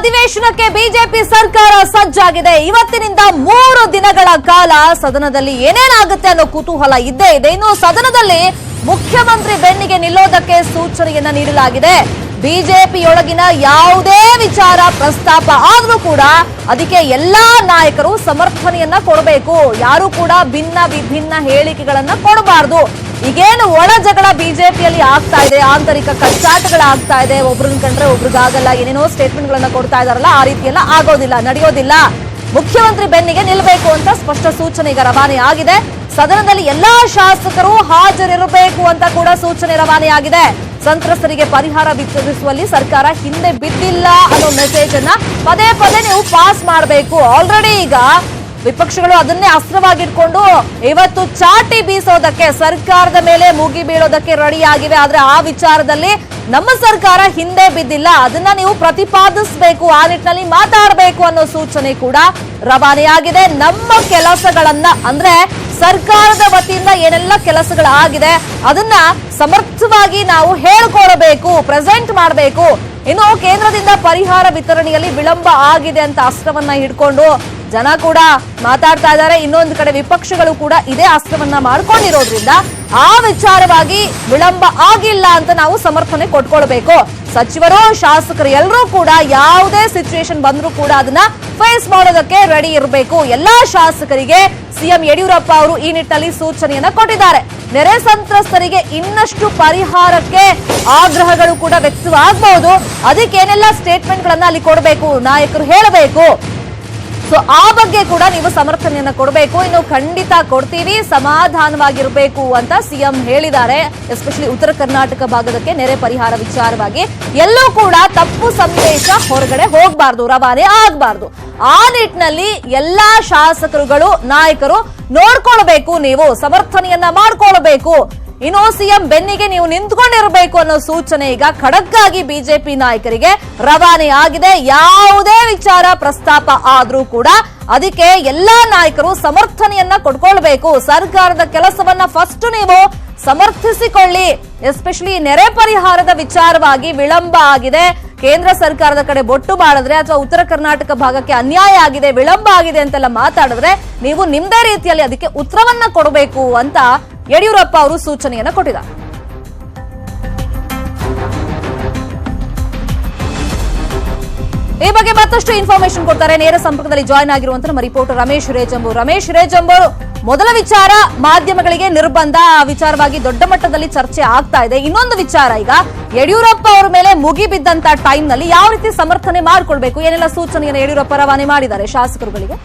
ಅಧಿವೇಶನಕ್ಕೆ ಬಿಜೆಪಿ ಸರ್ಕಾರ ಸಜ್ಜಾಗಿದೆ. ಇವತ್ತಿನಿಂದ 3 ದಿನಗಳ ಕಾಲ ಸದನದಲ್ಲಿ ಏನೇನಾಗುತ್ತೆ ಅನ್ನೋ ಕುತೂಹಲ ಇದ್ದೇ ಇದೆ. ಇನ್ನು ಸದನದಲ್ಲಿ ಮುಖ್ಯಮಂತ್ರಿ ಬೆನ್ನಿಗೆ ನಿಲ್ಲೋದಕ್ಕೆ ಸೂಚನೆಯನ್ನ ನೀಡಲಾಗಿದೆ. ಬಿಜೆಪಿಯೊಳಗಿನ ಯಾವುದೇ ವಿಚಾರ ಪ್ರಸ್ತಾಪ ಆದ್ರೂ ಕೂಡ ಅದಕ್ಕೆ ಎಲ್ಲಾ ನಾಯಕರು ಸಮರ್ಥನೆಯನ್ನ ಕೊಡಬೇಕು. ಯಾರು ಕೂಡ ಭಿನ್ನ ವಿಭಿನ್ನ ಹೇಳಿಕೆಗಳನ್ನ ಕೊಡಬಾರದು. ಈಗೇನು ಒಳ ಜಗಳ ಬಿಜೆಪಿಯಲ್ಲಿ ಆಗ್ತಾ ಇದೆ, ಆಂತರಿಕ ಕಚ್ಚಾಟಗಳಾಗ್ತಾ ಇದೆ, ಒಬ್ರನ್ನ ಕಂಡ್ರೆ ಒಬ್ರಿಗಾಗಲ್ಲ, ಏನೇನೋ ಸ್ಟೇಟ್ಮೆಂಟ್ ಗಳನ್ನ ಕೊಡ್ತಾ ಇದಾರಲ್ಲ, ಆ ರೀತಿಯೆಲ್ಲ ಆಗೋದಿಲ್ಲ, ನಡೆಯೋದಿಲ್ಲ. ಮುಖ್ಯಮಂತ್ರಿ ಬೆನ್ನಿಗೆ ನಿಲ್ಲಬೇಕು ಅಂತ ಸ್ಪಷ್ಟ ಸೂಚನೆ ಈಗ ರವಾನೆ ಆಗಿದೆ. ಸದನದಲ್ಲಿ ಎಲ್ಲಾ ಶಾಸಕರು ಹಾಜರಿರಬೇಕು ಅಂತ ಕೂಡ ಸೂಚನೆ ರವಾನೆಯಾಗಿದೆ. ಸಂತ್ರಸ್ತರಿಗೆ ಪರಿಹಾರ ವಿತರಿಸುವಲ್ಲಿ ಸರ್ಕಾರ ಹಿಂದೆ ಬಿದ್ದಿಲ್ಲ ಅನ್ನೋ ಮೆಸೇಜ್ ಅನ್ನ ಪದೇ ಪದೇ ನೀವು ಪಾಸ್ ಮಾಡಬೇಕು. ಆಲ್ರೆಡಿ ಈಗ ವಿಪಕ್ಷಗಳು ಅದನ್ನೇ ಅಸ್ತ್ರವಾಗಿಟ್ಕೊಂಡು ಇವತ್ತು ಚಾಟಿ ಬೀಸೋದಕ್ಕೆ, ಸರ್ಕಾರದ ಮೇಲೆ ಮುಗಿ ಬೀಳೋದಕ್ಕೆ ರೆಡಿ ಆಗಿವೆ. ಆದ್ರೆ ಆ ವಿಚಾರದಲ್ಲಿ ನಮ್ಮ ಸರ್ಕಾರ ಹಿಂದೆ ಬಿದ್ದಿಲ್ಲ, ಅದನ್ನ ನೀವು ಪ್ರತಿಪಾದಿಸಬೇಕು, ಆ ನಿಟ್ಟಿನಲ್ಲಿ ಮಾತಾಡಬೇಕು ಅನ್ನೋ ಸೂಚನೆ ಕೂಡ ರವಾನೆಯಾಗಿದೆ. ನಮ್ಮ ಕೆಲಸಗಳನ್ನ ಅಂದ್ರೆ ಸರ್ಕಾರದ ವತಿಯಿಂದ ಏನೆಲ್ಲ ಕೆಲಸಗಳಾಗಿದೆ ಅದನ್ನ ಸಮರ್ಥವಾಗಿ ನಾವು ಹೇಳ್ಕೊಳ್ಬೇಕು, ಪ್ರೆಸೆಂಟ್ ಮಾಡಬೇಕು. ಇನ್ನು ಕೇಂದ್ರದಿಂದ ಪರಿಹಾರ ವಿತರಣೆಯಲ್ಲಿ ವಿಳಂಬ ಆಗಿದೆ ಅಂತ ಅಸ್ತ್ರವನ್ನ ಹಿಡ್ಕೊಂಡು ಜನ ಕೂಡ ಮಾತಾಡ್ತಾ ಇದ್ದಾರೆ. ಇನ್ನೊಂದು ಕಡೆ ವಿಪಕ್ಷಗಳು ಕೂಡ ಇದೇ ಅಸ್ತ್ರವನ್ನ ಮಾಡ್ಕೊಂಡಿರೋದ್ರಿಂದ ಆ ವಿಚಾರವಾಗಿ ವಿಳಂಬ ಆಗಿಲ್ಲ ಅಂತ ನಾವು ಸಮರ್ಥನೆ ಕೊಟ್ಕೊಳ್ಬೇಕು. ಸಚಿವರು, ಶಾಸಕರು ಎಲ್ಲರೂ ಕೂಡ ಯಾವುದೇ ಸಿಚುವೇಶನ್ ಬಂದ್ರೂ ಕೂಡ ಅದನ್ನ ಫೇಸ್ ಮಾಡೋದಕ್ಕೆ ರೆಡಿ ಇರಬೇಕು. ಎಲ್ಲಾ ಶಾಸಕರಿಗೆ ಸಿಎಂ ಯಡಿಯೂರಪ್ಪ ಅವರು ಈ ನಿಟ್ಟಿನಲ್ಲಿ ಸೂಚನೆಯನ್ನ ಕೊಟ್ಟಿದ್ದಾರೆ. ನೆರೆ ಸಂತ್ರಸ್ತರಿಗೆ ಇನ್ನಷ್ಟು ಪರಿಹಾರಕ್ಕೆ ಆಗ್ರಹಗಳು ಕೂಡ ವ್ಯಕ್ತವಾಗಬಹುದು. ಅದಕ್ಕೇನೆಲ್ಲ ಸ್ಟೇಟ್ಮೆಂಟ್ ಗಳನ್ನ ಅಲ್ಲಿ ಕೊಡಬೇಕು, ನಾಯಕರು ಹೇಳಬೇಕು. ಸೊ ಆ ಬಗ್ಗೆ ಕೂಡ ನೀವು ಸಮರ್ಥನೆಯನ್ನ ಕೊಡಬೇಕು. ಇನ್ನು ಖಂಡಿತ ಕೊಡ್ತೀವಿ, ಸಮಾಧಾನವಾಗಿರಬೇಕು ಅಂತ ಸಿಎಂ ಹೇಳಿದ್ದಾರೆ. ಎಸ್ಪೆಷಲಿ ಉತ್ತರ ಕರ್ನಾಟಕ ಭಾಗದಕ್ಕೆ ನೆರೆ ಪರಿಹಾರ ವಿಚಾರವಾಗಿ ಎಲ್ಲೂ ಕೂಡ ತಪ್ಪು ಸಂದೇಶ ಹೊರಗಡೆ ಹೋಗಬಾರ್ದು, ರವಾನೆ ಆಗಬಾರ್ದು. ಆ ನಿಟ್ಟಿನಲ್ಲಿ ಎಲ್ಲಾ ಶಾಸಕರುಗಳು, ನಾಯಕರು ನೋಡ್ಕೊಳ್ಬೇಕು, ನೀವು ಸಮರ್ಥನೆಯನ್ನ ಮಾಡ್ಕೊಳ್ಬೇಕು. ಇನ್ನು ಸಿಎಂ ಬೆನ್ನಿಗೆ ನೀವು ನಿಂತ್ಕೊಂಡಿರಬೇಕು ಅನ್ನೋ ಸೂಚನೆ ಈಗ ಖಡಕ್ ಆಗಿ ಬಿಜೆಪಿ ನಾಯಕರಿಗೆ ರವಾನೆ ಆಗಿದೆ. ಯಾವುದೇ ವಿಚಾರ ಪ್ರಸ್ತಾಪ ಆದ್ರೂ ಕೂಡ ಅದಕ್ಕೆ ಎಲ್ಲಾ ನಾಯಕರು ಸಮರ್ಥನೆಯನ್ನ ಕೊಡ್ಕೊಳ್ಬೇಕು. ಸರ್ಕಾರದ ಕೆಲಸವನ್ನ ಫಸ್ಟ್ ನೀವು ಸಮರ್ಥಿಸಿಕೊಳ್ಳಿ. ಎಸ್ಪೆಷಲಿ ನೆರೆ ಪರಿಹಾರದ ವಿಚಾರವಾಗಿ ವಿಳಂಬ ಆಗಿದೆ, ಕೇಂದ್ರ ಸರ್ಕಾರದ ಕಡೆ ಬೊಟ್ಟು ಮಾಡಿದ್ರೆ ಅಥವಾ ಉತ್ತರ ಕರ್ನಾಟಕ ಭಾಗಕ್ಕೆ ಅನ್ಯಾಯ ಆಗಿದೆ, ವಿಳಂಬ ಆಗಿದೆ ಅಂತೆಲ್ಲ ಮಾತಾಡಿದ್ರೆ ನೀವು ನಿಮ್ದೇ ರೀತಿಯಲ್ಲಿ ಅದಕ್ಕೆ ಉತ್ತರವನ್ನ ಕೊಡಬೇಕು ಅಂತ ಯಡಿಯೂರಪ್ಪ ಅವರು ಸೂಚನೆಯನ್ನ ಕೊಟ್ಟಿದ್ದಾರೆ. ಈ ಬಗ್ಗೆ ಮತ್ತಷ್ಟು ಇನ್ಫಾರ್ಮೇಶನ್ ಕೊಡ್ತಾರೆ. ನೇರ ಸಂಪರ್ಕದಲ್ಲಿ ಜಾಯ್ನ್ ಆಗಿರುವಂತಹ ನಮ್ಮ ರಿಪೋರ್ಟರ್ ರಮೇಶ್ ರೇಜಂಬೂರ್. ಮೊದಲ ವಿಚಾರ ಮಾಧ್ಯಮಗಳಿಗೆ ನಿರ್ಬಂಧ, ಆ ವಿಚಾರವಾಗಿ ದೊಡ್ಡ ಮಟ್ಟದಲ್ಲಿ ಚರ್ಚೆ ಆಗ್ತಾ ಇದೆ. ಇನ್ನೊಂದು ವಿಚಾರ, ಈಗ ಯಡಿಯೂರಪ್ಪ ಅವರ ಮೇಲೆ ಮುಗಿಬಿದ್ದಂತ ಟೈಮ್ ನಲ್ಲಿ ಯಾವ ರೀತಿ ಸಮರ್ಥನೆ ಮಾಡಿಕೊಳ್ಬೇಕು, ಏನೆಲ್ಲ ಸೂಚನೆಯನ್ನು ಯಡಿಯೂರಪ್ಪ ರವಾನೆ ಮಾಡಿದ್ದಾರೆ ಶಾಸಕರುಗಳಿಗೆ?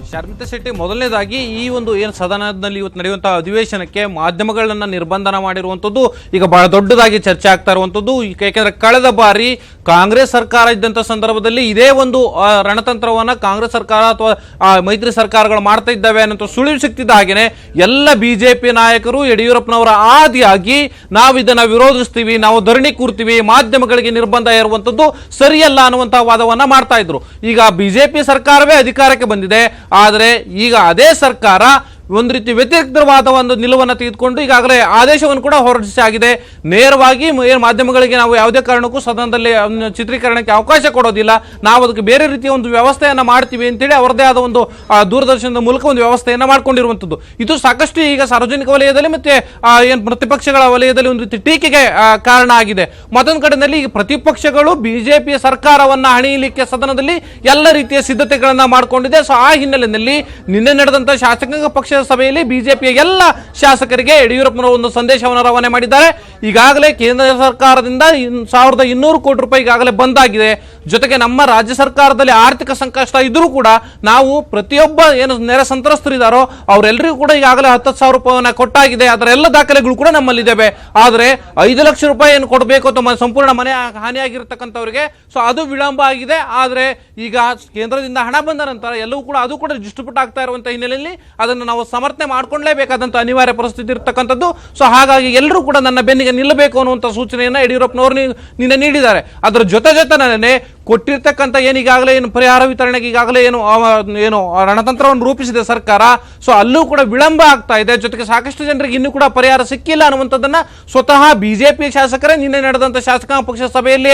ಶರ್ಮಿತಾ ಶೆಟ್ಟಿ, ಮೊದಲನೇದಾಗಿ ಈ ಒಂದು ಏನು ಸದನದಲ್ಲಿ ಇವತ್ತು ನಡೆಯುವಂತಹ ಅಧಿವೇಶನಕ್ಕೆ ಮಾಧ್ಯಮಗಳನ್ನ ನಿರ್ಬಂಧನ ಮಾಡಿರುವಂತದ್ದು ಈಗ ಬಹಳ ದೊಡ್ಡದಾಗಿ ಚರ್ಚೆ ಆಗ್ತಾ ಇರುವಂತದ್ದು. ಯಾಕೆಂದ್ರೆ ಕಳೆದ ಬಾರಿ ಕಾಂಗ್ರೆಸ್ ಸರ್ಕಾರ ಇದ್ದಂತ ಸಂದರ್ಭದಲ್ಲಿ ಇದೇ ಒಂದು ರಣತಂತ್ರವನ್ನ ಕಾಂಗ್ರೆಸ್ ಸರ್ಕಾರ ಅಥವಾ ಮೈತ್ರಿ ಸರ್ಕಾರಗಳು ಮಾಡ್ತಾ ಇದ್ದಾವೆ ಅನ್ನೋ ಸುಳಿವು ಸಿಕ್ತಿದ್ದ ಹಾಗೇನೆ ಎಲ್ಲ ಬಿಜೆಪಿ ನಾಯಕರು ಯಡಿಯೂರಪ್ಪನವರ ಆದಿಯಾಗಿ ನಾವು ಇದನ್ನ ವಿರೋಧಿಸ್ತೀವಿ, ನಾವು ಧರಣಿ ಕೂರ್ತೀವಿ, ಮಾಧ್ಯಮಗಳಿಗೆ ನಿರ್ಬಂಧ ಇರುವಂತದ್ದು ಸರಿಯಲ್ಲ ಅನ್ನುವಂತಹ ವಾದವನ್ನ ಮಾಡ್ತಾ ಇದ್ರು. ಈಗ ಬಿಜೆಪಿ ಸರ್ಕಾರವೇ ಅಧಿಕಾರಕ್ಕೆ ಬಂದಿದೆ, ಆದರೆ ಈಗ ಅದೇ ಸರ್ಕಾರ ಒಂದು ರೀತಿ ವ್ಯತಿರಿಕ್ತವಾದ ಒಂದು ನಿಲುವನ್ನು ತೆಗೆದುಕೊಂಡು ಈಗಾಗಲೇ ಆದೇಶವನ್ನು ಕೂಡ ಹೊರಡಿಸಾಗಿದೆ. ನೇರವಾಗಿ ಮಾಧ್ಯಮಗಳಿಗೆ ನಾವು ಯಾವುದೇ ಕಾರಣಕ್ಕೂ ಸದನದಲ್ಲಿ ಚಿತ್ರೀಕರಣಕ್ಕೆ ಅವಕಾಶ ಕೊಡೋದಿಲ್ಲ, ನಾವು ಅದಕ್ಕೆ ಬೇರೆ ರೀತಿಯ ಒಂದು ವ್ಯವಸ್ಥೆಯನ್ನ ಮಾಡ್ತೀವಿ ಅಂತೇಳಿ ಅವರದೇ ಆದ ಒಂದು ದೂರದರ್ಶನದ ಮೂಲಕ ಒಂದು ವ್ಯವಸ್ಥೆಯನ್ನ ಮಾಡ್ಕೊಂಡಿರುವಂತದ್ದು. ಇದು ಸಾಕಷ್ಟು ಈಗ ಸಾರ್ವಜನಿಕ ವಲಯದಲ್ಲಿ ಮತ್ತೆ ಏನು ಪ್ರತಿಪಕ್ಷಗಳ ವಲಯದಲ್ಲಿ ಒಂದು ರೀತಿ ಟೀಕೆಗೆ ಕಾರಣ ಆಗಿದೆ. ಮತ್ತೊಂದು ಕಡೆಯಲ್ಲಿ ಈಗ ಪ್ರತಿಪಕ್ಷಗಳು ಬಿಜೆಪಿಯ ಸರ್ಕಾರವನ್ನ ಹಣಿಯಲಿಕ್ಕೆ ಸದನದಲ್ಲಿ ಎಲ್ಲ ರೀತಿಯ ಸಿದ್ಧತೆಗಳನ್ನ ಮಾಡಿಕೊಂಡಿದೆ. ಸೊ ಆ ಹಿನ್ನೆಲೆಯಲ್ಲಿ ನಿನ್ನೆ ನಡೆದಂತಹ ಶಾಸಕಾಂಗ ಪಕ್ಷ ಸಭೆಯಲ್ಲಿ ಬಿಜೆಪಿಯ ಎಲ್ಲ ಶಾಸಕರಿಗೆ ಯಡಿಯೂರಪ್ಪನವರು ಒಂದು ಸಂದೇಶವನ್ನು ರವಾನೆ ಮಾಡಿದ್ದಾರೆ. ಈಗಾಗಲೇ ಕೇಂದ್ರ ಸರ್ಕಾರದಿಂದ 1200 ಕೋಟಿ ರೂಪಾಯಿ ಈಗಾಗಲೇ ಬಂದಾಗಿದೆ. ಜೊತೆಗೆ ನಮ್ಮ ರಾಜ್ಯ ಸರ್ಕಾರದಲ್ಲಿ ಆರ್ಥಿಕ ಸಂಕಷ್ಟ ಇದ್ರೂ ಕೂಡ ನಾವು ಪ್ರತಿಯೊಬ್ಬ ಏನು ನೆರೆ ಸಂತ್ರಸ್ತರಿದ್ದಾರೋ ಅವರೆಲ್ಲರಿಗೂ ಕೂಡ ಈಗಾಗಲೇ 10,000 ರೂಪಾಯಿಯನ್ನ ಕೊಟ್ಟಾಗಿದೆ. ಅದರ ಎಲ್ಲ ದಾಖಲೆಗಳು ಕೂಡ ನಮ್ಮಲ್ಲಿದ್ದಾವೆ. ಆದರೆ 5 ಲಕ್ಷ ರೂಪಾಯಿ ಏನು ಕೊಡಬೇಕು ಅಥವಾ ಸಂಪೂರ್ಣ ಮನೆ ಹಾನಿಯಾಗಿರ್ತಕ್ಕಂಥವ್ರಿಗೆ ಸೊ ಅದು ವಿಳಂಬ ಆಗಿದೆ. ಆದರೆ ಈಗ ಕೇಂದ್ರದಿಂದ ಹಣ ಬಂದ ನಂತರ ಎಲ್ಲವೂ ಕೂಡ ಅದು ಕೂಡ ಡಿಸ್ಟ್ರಿಬ್ಯೂಟ್ ಆಗ್ತಾ ಇರುವಂತಹ ಹಿನ್ನೆಲೆಯಲ್ಲಿ ಅದನ್ನು ನಾವು ಸಮರ್ಥನೆ ಮಾಡ್ಕೊಳ್ಳೇಬೇಕಾದಂತ ಅನಿವಾರ್ಯ ಪರಿಸ್ಥಿತಿ ಇರತಕ್ಕಂಥದ್ದು. ಸೊ ಹಾಗಾಗಿ ಎಲ್ಲರೂ ಕೂಡ ನನ್ನ ಬೆನ್ನಿಗೆ ನಿಲ್ಲಬೇಕು ಅನ್ನುವಂಥ ಸೂಚನೆಯನ್ನ ಯಡಿಯೂರಪ್ಪನವರು ನಿನ್ನೆ ನೀಡಿದ್ದಾರೆ. ಅದರ ಜೊತೆನೇ ಕೊಟ್ಟಿರ್ತಕ್ಕಂಥ ಈಗಾಗಲೇ ಏನು ಪರಿಹಾರ ವಿತರಣೆಗೆ ಈಗಾಗಲೇ ಏನು ರಣತಂತ್ರವನ್ನು ರೂಪಿಸಿದೆ ಸರ್ಕಾರ. ಸೊ ಅಲ್ಲೂ ಕೂಡ ವಿಳಂಬ ಆಗ್ತಾ ಇದೆ. ಜೊತೆಗೆ ಸಾಕಷ್ಟು ಜನರಿಗೆ ಇನ್ನೂ ಕೂಡ ಪರಿಹಾರ ಸಿಕ್ಕಿಲ್ಲ ಅನ್ನುವಂಥದ್ದನ್ನ ಸ್ವತಃ ಬಿಜೆಪಿ ಶಾಸಕರೇ ನಿನ್ನೆ ನಡೆದಂತ ಶಾಸಕಾಂಗ ಪಕ್ಷ ಸಭೆಯಲ್ಲಿ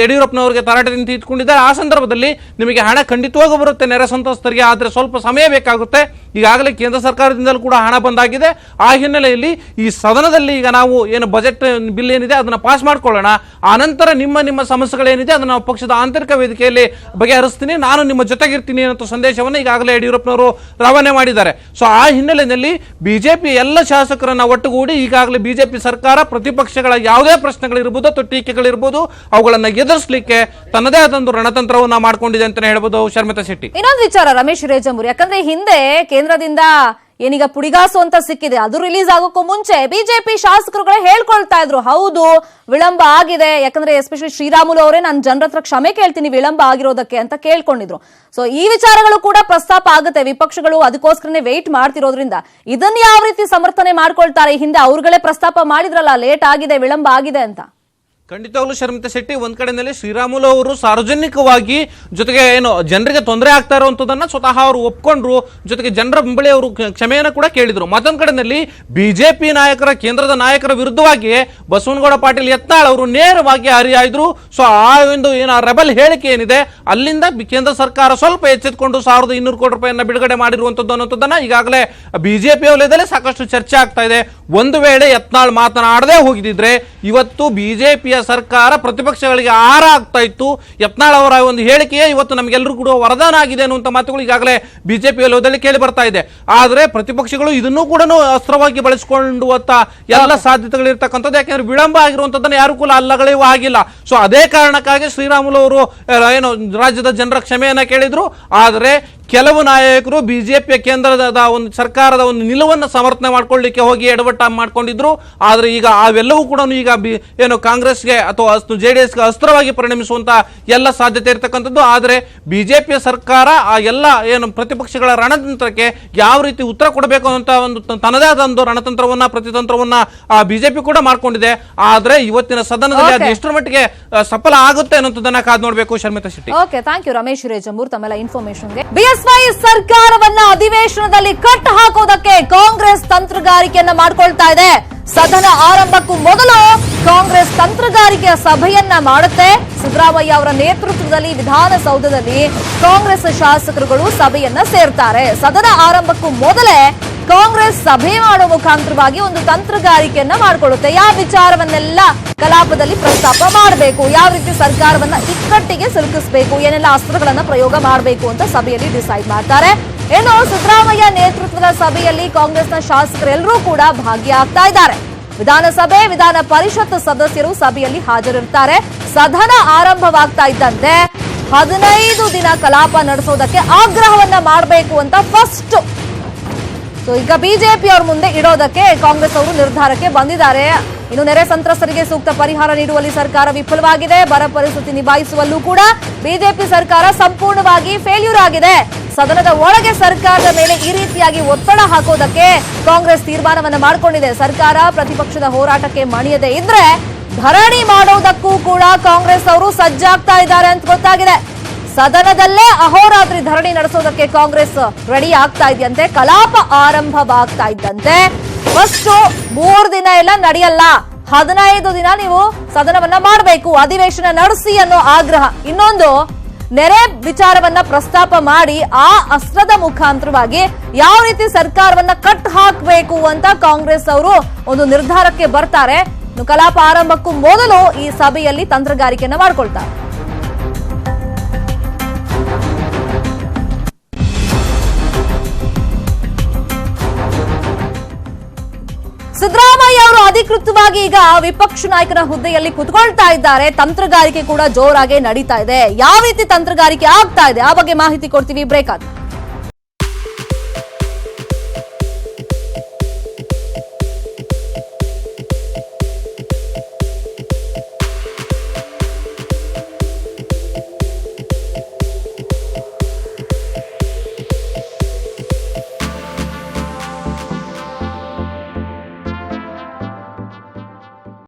ಯಡಿಯೂರಪ್ಪನವರಿಗೆ ತರಾಟೆಯಿಂದ ಇಟ್ಕೊಂಡಿದ್ದಾರೆ. ಆ ಸಂದರ್ಭದಲ್ಲಿ ನಿಮಗೆ ಹಣ ಖಂಡಿತವಾಗೂ ಬರುತ್ತೆ ನೆರೆ ಸಂತ್ರಸ್ತರಿಗೆ, ಆದರೆ ಸ್ವಲ್ಪ ಸಮಯ ಬೇಕಾಗುತ್ತೆ. ಈಗಾಗಲೇ ಕೇಂದ್ರ ಸರ್ಕಾರದಿಂದಲೂ ಕೂಡ ಹಣ ಬಂದಾಗಿದೆ. ಆ ಹಿನ್ನೆಲೆಯಲ್ಲಿ ಈ ಸದನದಲ್ಲಿ ಈಗ ನಾವು ಏನು ಬಜೆಟ್ ಬಿಲ್ ಏನಿದೆ ಅದನ್ನ ಪಾಸ್ ಮಾಡ್ಕೊಳ್ಳೋಣ. ಆನಂತರ ನಿಮ್ಮ ಸಮಸ್ಯೆಗಳೇನಿದೆ ಅದನ್ನ ನಾವು ಪಕ್ಷದ ಆಂತರಿಕ ವೇದಿಕೆಯಲ್ಲಿ ಬಗೆಹರಿಸ್ತೀನಿ, ನಾನು ನಿಮ್ಮ ಜೊತೆಗಿರ್ತೀನಿ ಅನ್ನೋ ಸಂದೇಶವನ್ನು ಈಗಾಗಲೇ ಯಡಿಯೂರಪ್ಪನವರು ರವಾನೆ ಮಾಡಿದ್ದಾರೆ. ಸೊ ಆ ಹಿನ್ನೆಲೆಯಲ್ಲಿ ಬಿಜೆಪಿ ಎಲ್ಲ ಶಾಸಕರನ್ನ ಒಟ್ಟುಗೂಡಿ ಈಗಾಗಲೇ ಬಿಜೆಪಿ ಸರ್ಕಾರ ಪ್ರತಿಪಕ್ಷಗಳ ಯಾವುದೇ ಪ್ರಶ್ನೆಗಳಿರ್ಬೋದು ಅಥವಾ ಟೀಕೆಗಳಿರ್ಬೋದು ಅವುಗಳನ್ನ ಎದುರಿಸಲಿಕ್ಕೆ ತನ್ನದೇ ಆದಂತ ರಣತಂತ್ರವನ್ನ ಮಾಡ್ಕೊಂಡಿದೆ ಅಂತಾನೆ ಹೇಳ್ಬೋದು. ಶರ್ಮಿತಾ ಶೆಟ್ಟಿ, ಇನ್ನೊಂದು ವಿಚಾರ ರಮೇಶ್ ರೇಜಮೂರಿ, ಯಾಕಂದ್ರೆ ಹಿಂದೆ ಕೇಂದ್ರದಿಂದ ಏನೀಗ ಪುಡಿಗಾಸು ಅಂತ ಸಿಕ್ಕಿದೆ, ಅದು ರಿಲೀಸ್ ಆಗೋಕ್ಕೂ ಮುಂಚೆ ಬಿಜೆಪಿ ಶಾಸಕರುಗಳೇ ಹೇಳ್ಕೊಳ್ತಾ ಇದ್ರು ಹೌದು ವಿಳಂಬ ಆಗಿದೆ, ಯಾಕಂದ್ರೆ ಎಸ್ಪೆಷಲಿ ಶ್ರೀರಾಮುಲು ಅವರೇ ನಾನು ಜನರ ಹತ್ರ ಕ್ಷಮೆ ಕೇಳ್ತೀನಿ ವಿಳಂಬ ಆಗಿರೋದಕ್ಕೆ ಅಂತ ಕೇಳ್ಕೊಂಡಿದ್ರು. ಸೊ ಈ ವಿಚಾರಗಳು ಕೂಡ ಪ್ರಸ್ತಾಪ ಆಗುತ್ತೆ, ವಿಪಕ್ಷಗಳು ಅದಕ್ಕೋಸ್ಕರನೇ ವೇಟ್ ಮಾಡ್ತಿರೋದ್ರಿಂದ ಇದನ್ನ ಯಾವ ರೀತಿ ಸಮರ್ಥನೆ ಮಾಡ್ಕೊಳ್ತಾರೆ? ಹಿಂದೆ ಅವ್ರುಗಳೇ ಪ್ರಸ್ತಾಪ ಮಾಡಿದ್ರಲ್ಲ ಲೇಟ್ ಆಗಿದೆ ವಿಳಂಬ ಆಗಿದೆ ಅಂತ. ಖಂಡಿತವಾಗ್ಲೂ ಶರ್ಮಿತಾ ಶೆಟ್ಟಿ, ಒಂದ್ ಕಡೆಯಲ್ಲಿ ಶ್ರೀರಾಮುಲು ಅವರು ಸಾರ್ವಜನಿಕವಾಗಿ ಜೊತೆಗೆ ಏನು ಜನರಿಗೆ ತೊಂದರೆ ಆಗ್ತಾ ಇರುವಂತದನ್ನ ಸ್ವತಃ ಅವರು ಒಪ್ಕೊಂಡ್ರು, ಜೊತೆಗೆ ಜನರ ಬಳಿ ಅವರು ಕ್ಷಮೆಯನ್ನ ಕೂಡ ಕೇಳಿದ್ರು. ಮತ್ತೊಂದ್ ಕಡೆಯಲ್ಲಿ ಬಿಜೆಪಿ ನಾಯಕರ ಕೇಂದ್ರದ ನಾಯಕರ ವಿರುದ್ಧವಾಗಿ ಬಸವನಗೌಡ ಪಾಟೀಲ್ ಯತ್ನಾಳ್ ಅವರು ನೇರವಾಗಿ ಹರಿಹಾಯ್ದ್ರು. ಸೊ ಆ ಒಂದು ಏನು ರೆಬಲ್ ಹೇಳಿಕೆ ಏನಿದೆ ಅಲ್ಲಿಂದ ಕೇಂದ್ರ ಸರ್ಕಾರ ಸ್ವಲ್ಪ ಎಚ್ಚೆತ್ಕೊಂಡು 1200 ಕೋಟಿ ರೂಪಾಯಿಯನ್ನ ಬಿಡುಗಡೆ ಮಾಡಿರುವಂತದ್ದು ಅನ್ನೋದನ್ನ ಈಗಾಗಲೇ ಬಿಜೆಪಿ ವಲಯದಲ್ಲಿ ಸಾಕಷ್ಟು ಚರ್ಚೆ ಆಗ್ತಾ ಇದೆ. ಒಂದು ವೇಳೆ ಯತ್ನಾಳ್ ಮಾತನಾಡದೆ ಹೋಗಿದ್ರೆ ಇವತ್ತು ಬಿಜೆಪಿಯ ಸರ್ಕಾರ ಪ್ರತಿಪಕ್ಷಗಳಿಗೆ ಆಹಾರ ಆಗ್ತಾ ಇತ್ತು. ಯತ್ನಾಳ್ ಅವರ ಒಂದು ಹೇಳಿಕೆಯೇ ಇವತ್ತು ನಮಗೆಲ್ಲರೂ ಕೂಡ ವರದಾನ ಆಗಿದೆ ಅನ್ನುವಂಥ ಮಾತುಗಳು ಈಗಾಗಲೇ ಬಿಜೆಪಿ ವಲಯದಲ್ಲಿ ಕೇಳಿ ಬರ್ತಾ ಇದೆ. ಆದರೆ ಪ್ರತಿಪಕ್ಷಗಳು ಇದನ್ನೂ ಕೂಡ ಅಸ್ತ್ರವಾಗಿ ಬಳಸಿಕೊಳ್ಳುವಂತ ಎಲ್ಲ ಸಾಧ್ಯತೆಗಳು ಇರ್ತಕ್ಕಂಥದ್ದು. ಯಾಕೆಂದ್ರೆ ವಿಳಂಬ ಆಗಿರುವಂತದ್ದನ್ನು ಯಾರು ಕೂಡ ಅಲ್ಲಗಳೆಯುವ ಆಗಿಲ್ಲ. ಸೊ ಅದೇ ಕಾರಣಕ್ಕಾಗಿ ಶ್ರೀರಾಮುಲು ಅವರು ಏನು ರಾಜ್ಯದ ಜನರ ಕ್ಷಮೆಯನ್ನ ಕೇಳಿದ್ರು. ಆದರೆ ಕೆಲವು ನಾಯಕರು ಬಿಜೆಪಿಯ ಕೇಂದ್ರದ ಒಂದು ಸರ್ಕಾರದ ಒಂದು ನಿಲುವನ್ನು ಸಮರ್ಥನೆ ಮಾಡ್ಕೊಳ್ಳಿಕ್ಕೆ ಹೋಗಿ ಎಡವಟ್ಟ ಮಾಡ್ಕೊಂಡಿದ್ರು. ಆದ್ರೆ ಈಗ ಅವೆಲ್ಲವೂ ಕೂಡ ಈಗ ಏನು ಕಾಂಗ್ರೆಸ್ಗೆ ಅಥವಾ ಜೆಡಿಎಸ್ಗೆ ಅಸ್ತ್ರವಾಗಿ ಪರಿಣಮಿಸುವಂತ ಎಲ್ಲ ಸಾಧ್ಯತೆ ಇರತಕ್ಕಂಥದ್ದು. ಆದರೆ ಬಿಜೆಪಿಯ ಸರ್ಕಾರ ಆ ಎಲ್ಲ ಏನು ಪ್ರತಿಪಕ್ಷಗಳ ರಣತಂತ್ರಕ್ಕೆ ಯಾವ ರೀತಿ ಉತ್ತರ ಕೊಡಬೇಕು ಅಂತ ಒಂದು ತನ್ನದೇ ಆದ ಒಂದು ರಣತಂತ್ರವನ್ನ ಪ್ರತಿತಂತ್ರವನ್ನ ಬಿಜೆಪಿ ಕೂಡ ಮಾಡ್ಕೊಂಡಿದೆ. ಆದ್ರೆ ಇವತ್ತಿನ ಸದನದಲ್ಲಿ ಅದು ಎಷ್ಟರ ಮಟ್ಟಿಗೆ ಸಫಲ ಆಗುತ್ತೆ ಅನ್ನೋದನ್ನ ಕಾದ್ ನೋಡ್ಬೇಕು. Sharmita Shetty, okay, thank you Ramesh ರೇಜಮೂರ್ ತಮ್ಮೆಲ್ಲ ಇನ್ಫಾರ್ಮೇಶನ್ಗೆ. ಬಿಎಸ್ವೈ ಸರ್ಕಾರವನ್ನ ಅಧಿವೇಶನದಲ್ಲಿ ಕಟ್ ಹಾಕೋದಕ್ಕೆ ಕಾಂಗ್ರೆಸ್ ತಂತ್ರಗಾರಿಕೆಯನ್ನ ಮಾಡ್ಕೊಳ್ತಾ ಇದೆ. ಸದನ ಆರಂಭಕ್ಕೂ ಮೊದಲು ಕಾಂಗ್ರೆಸ್ ತಂತ್ರಗಾರಿಕೆಯ ಸಭೆಯನ್ನ ಮಾಡುತ್ತೆ. ಸಿದ್ದರಾಮಯ್ಯ ಅವರ ನೇತೃತ್ವದಲ್ಲಿ ವಿಧಾನಸೌಧದಲ್ಲಿ ಕಾಂಗ್ರೆಸ್ ಶಾಸಕರುಗಳು ಸಭೆಯನ್ನ ಸೇರ್ತಾರೆ. ಸದನ ಆರಂಭಕ್ಕೂ ಮೊದಲೇ ಕಾಂಗ್ರೆಸ್ ಸಭೆ ಮಾಡುವ ಮುಖಾಂತರವಾಗಿ ಒಂದು ತಂತ್ರಗಾರಿಕೆಯನ್ನ ಮಾಡಿಕೊಳ್ಳುತ್ತೆ. ಯಾವ ವಿಚಾರವನ್ನೆಲ್ಲ ಕಲಾಪದಲ್ಲಿ ಪ್ರಸ್ತಾಪ ಮಾಡಬೇಕು, ಯಾವ ರೀತಿ ಸರ್ಕಾರವನ್ನ ಇಕ್ಕಟ್ಟಿಗೆ ಸಿಲುಕಿಸಬೇಕು, ಏನೆಲ್ಲ ಅಸ್ತ್ರಗಳನ್ನ ಪ್ರಯೋಗ ಮಾಡಬೇಕು ಅಂತ ಸಭೆಯಲ್ಲಿ ಡಿಸೈಡ್ ಮಾಡ್ತಾರೆ. ಏನು ಸಿದ್ದರಾಮಯ್ಯ ನೇತೃತ್ವದ ಸಭೆಯಲ್ಲಿ ಕಾಂಗ್ರೆಸ್ನ ಶಾಸಕರೆಲ್ಲರೂ ಕೂಡ ಭಾಗಿಯಾಗ್ತಾ ಇದ್ದಾರೆ. ವಿಧಾನಸಭೆ ವಿಧಾನ ಪರಿಷತ್ ಸದಸ್ಯರು ಸಭೆಯಲ್ಲಿ ಹಾಜರಿರ್ತಾರೆ. ಸದನ ಆರಂಭವಾಗ್ತಾ ಇದ್ದಂತೆ 15 ದಿನ ಕಲಾಪ ನಡೆಸೋದಕ್ಕೆ ಆಗ್ರಹವನ್ನ ಮಾಡಬೇಕು ಅಂತ ಫಸ್ಟ್ ಈಗ ಬಿಜೆಪಿ ಅವ್ರ ಮುಂದೆ ಇಡೋದಕ್ಕೆ ಕಾಂಗ್ರೆಸ್ ಅವರು ನಿರ್ಧಾರಕ್ಕೆ ಬಂದಿದ್ದಾರೆ. ಇನ್ನು ನೆರೆ ಸಂತ್ರಸ್ತರಿಗೆ ಸೂಕ್ತ ಪರಿಹಾರ ನೀಡುವಲ್ಲಿ ಸರ್ಕಾರ ವಿಫಲವಾಗಿದೆ. ಬರ ಪರಿಸ್ಥಿತಿ ನಿಭಾಯಿಸುವಲ್ಲೂ ಕೂಡ ಬಿಜೆಪಿ ಸರ್ಕಾರ ಸಂಪೂರ್ಣವಾಗಿ ಫೇಲ್ಯೂರ್ ಆಗಿದೆ. ಸದನದ ಒಳಗೆ ಸರ್ಕಾರದ ಮೇಲೆ ಈ ರೀತಿಯಾಗಿ ಒತ್ತಡ ಹಾಕೋದಕ್ಕೆ ಕಾಂಗ್ರೆಸ್ ತೀರ್ಮಾನವನ್ನ ಮಾಡಿಕೊಂಡಿದೆ. ಸರ್ಕಾರ ಪ್ರತಿಪಕ್ಷದ ಹೋರಾಟಕ್ಕೆ ಮಣಿಯದೆ ಇದ್ರೆ ಧರಣಿ ಮಾಡೋದಕ್ಕೂ ಕೂಡ ಕಾಂಗ್ರೆಸ್ ಅವರು ಸಜ್ಜಾಗ್ತಾ ಇದ್ದಾರೆ ಅಂತ ಗೊತ್ತಾಗಿದೆ. ಸದನದಲ್ಲೇ ಅಹೋರಾತ್ರಿ ಧರಣಿ ನಡೆಸೋದಕ್ಕೆ ಕಾಂಗ್ರೆಸ್ ರೆಡಿ ಆಗ್ತಾ ಇದೆಯಂತೆ. ಕಲಾಪ ಆರಂಭವಾಗ್ತಾ ಇದ್ದಂತೆ ಫಸ್ಟ್ 3 ದಿನ ಎಲ್ಲ ನಡೆಯಲ್ಲ, 15 ದಿನ ನೀವು ಸದನವನ್ನ ಮಾಡಬೇಕು, ಅಧಿವೇಶನ ನಡೆಸಿ ಅನ್ನೋ ಆಗ್ರಹ. ಇನ್ನೊಂದು, ನೆರೆ ವಿಚಾರವನ್ನ ಪ್ರಸ್ತಾಪ ಮಾಡಿ ಆ ಅಸ್ತ್ರದ ಮುಖಾಂತರವಾಗಿ ಯಾವ ರೀತಿ ಸರ್ಕಾರವನ್ನ ಕಟ್ ಹಾಕಬೇಕು ಅಂತ ಕಾಂಗ್ರೆಸ್ ಅವರು ಒಂದು ನಿರ್ಧಾರಕ್ಕೆ ಬರ್ತಾರೆ. ಕಲಾಪ ಆರಂಭಕ್ಕೂ ಮೊದಲು ಈ ಸಭೆಯಲ್ಲಿ ತಂತ್ರಗಾರಿಕೆಯನ್ನ ಮಾಡ್ಕೊಳ್ತಾರೆ. ಸಿದ್ದರಾಮಯ್ಯ ಅವರು ಅಧಿಕೃತವಾಗಿ ಈಗ ವಿಪಕ್ಷ ನಾಯಕನ ಹುದ್ದೆಯಲ್ಲಿ ಕುತ್ಕೊಳ್ತಾ ಇದ್ದಾರೆ. ತಂತ್ರಗಾರಿಕೆ ಕೂಡ ಜೋರಾಗಿ ನಡೀತಾ ಇದೆ. ಯಾವ ರೀತಿ ತಂತ್ರಗಾರಿಕೆ ಆಗ್ತಾ ಇದೆ ಆ ಬಗ್ಗೆ ಮಾಹಿತಿ ಕೊಡ್ತೀವಿ ಬ್ರೇಕ್ ಆದ